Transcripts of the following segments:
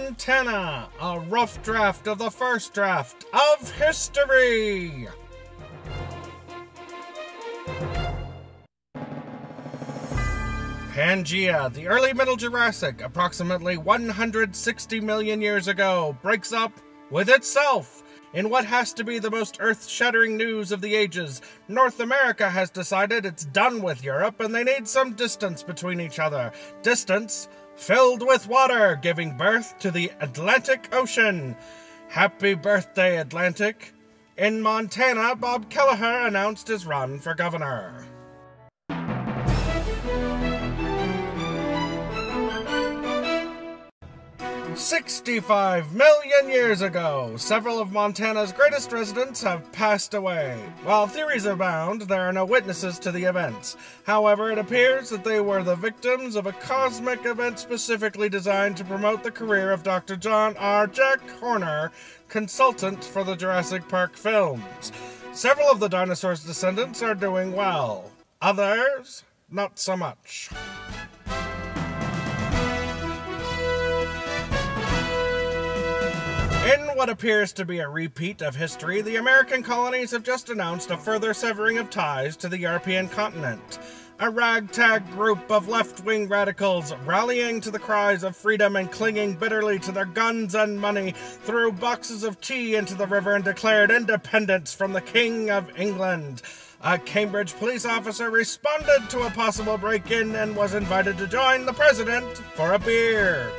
Montana, a rough draft of the first draft of history. Pangea, the early Middle Jurassic, approximately 160 million years ago, breaks up with itself. In what has to be the most earth-shattering news of the ages, North America has decided it's done with Europe and they need some distance between each other. Distance filled with water, giving birth to the Atlantic Ocean. Happy birthday, Atlantic. In Montana, Bob Kelleher announced his run for governor. "65 million years ago, several of Montana's greatest residents have passed away. While theories abound, there are no witnesses to the events. However, it appears that they were the victims of a cosmic event specifically designed to promote the career of Dr. John R. Jack Horner, consultant for the Jurassic Park films. Several of the dinosaurs' descendants are doing well. Others, not so much." In what appears to be a repeat of history, the American colonies have just announced a further severing of ties to the European continent. A ragtag group of left-wing radicals, rallying to the cries of freedom and clinging bitterly to their guns and money, threw boxes of tea into the river and declared independence from the King of England. A Cambridge police officer responded to a possible break-in and was invited to join the president for a beer.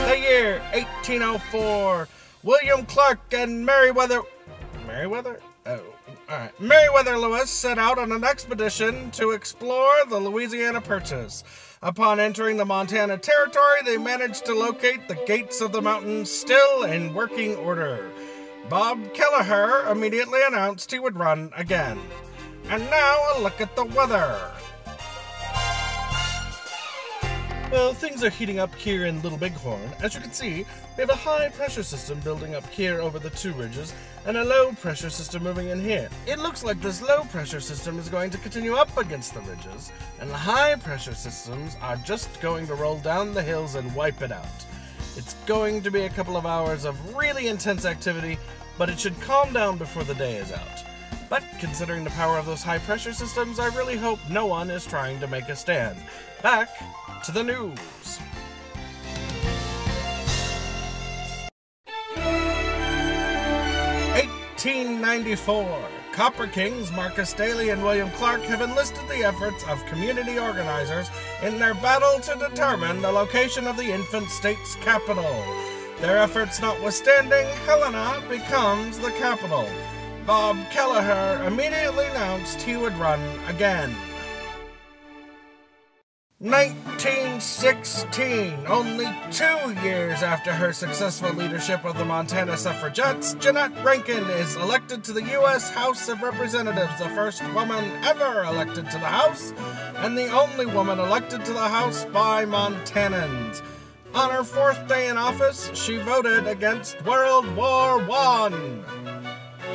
The year 1804, William Clark and Meriwether Lewis set out on an expedition to explore the Louisiana Purchase. Upon entering the Montana Territory, they managed to locate the gates of the mountains still in working order. Bob Kelleher immediately announced he would run again. And now a look at the weather. Well, things are heating up here in Little Bighorn. As you can see, we have a high-pressure system building up here over the two ridges, and a low-pressure system moving in here. It looks like this low-pressure system is going to continue up against the ridges, and the high-pressure systems are just going to roll down the hills and wipe it out. It's going to be a couple of hours of really intense activity, but it should calm down before the day is out. But considering the power of those high-pressure systems, I really hope no one is trying to make a stand. Back to the news. 1894. Copper Kings Marcus Daly and William Clark have enlisted the efforts of community organizers in their battle to determine the location of the infant state's capital. Their efforts notwithstanding, Helena becomes the capital. Bob Kelleher immediately announced he would run again. 1916, only 2 years after her successful leadership of the Montana suffragettes, Jeannette Rankin is elected to the U.S. House of Representatives, the first woman ever elected to the House, and the only woman elected to the House by Montanans. On her 4th day in office, she voted against World War I.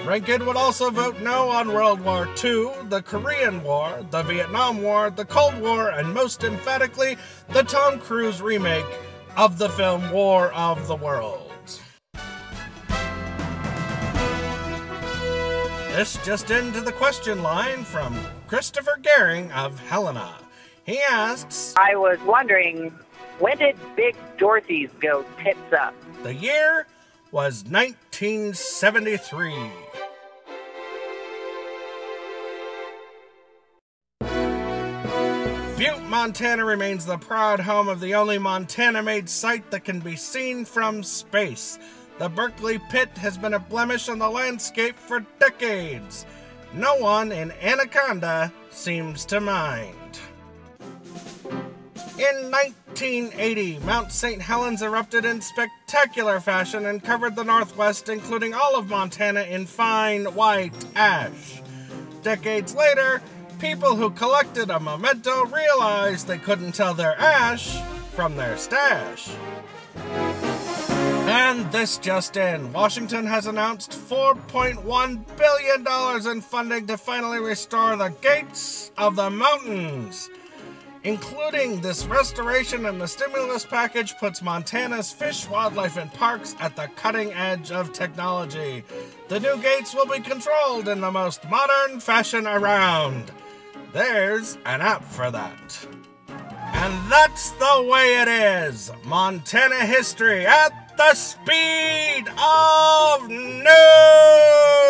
Rankin would also vote no on World War II, the Korean War, the Vietnam War, the Cold War, and most emphatically, the Tom Cruise remake of the film War of the Worlds. This just into the question line from Christopher Gehring of Helena. He asks, I was wondering, when did Big Dorothy's go tits up? The year was 1973. Butte, Montana remains the proud home of the only Montana-made site that can be seen from space. The Berkeley Pit has been a blemish on the landscape for decades. No one in Anaconda seems to mind. In 1980, Mount St. Helens erupted in spectacular fashion and covered the Northwest, including all of Montana, in fine white ash. Decades later, people who collected a memento realized they couldn't tell their ash from their stash. And this just in, Washington has announced $4.1 billion in funding to finally restore the Gates of the Mountains. Including this restoration and the stimulus package puts Montana's fish, wildlife, and parks at the cutting edge of technology. The new gates will be controlled in the most modern fashion around. There's an app for that. And that's the way it is. Montana history at the speed of news!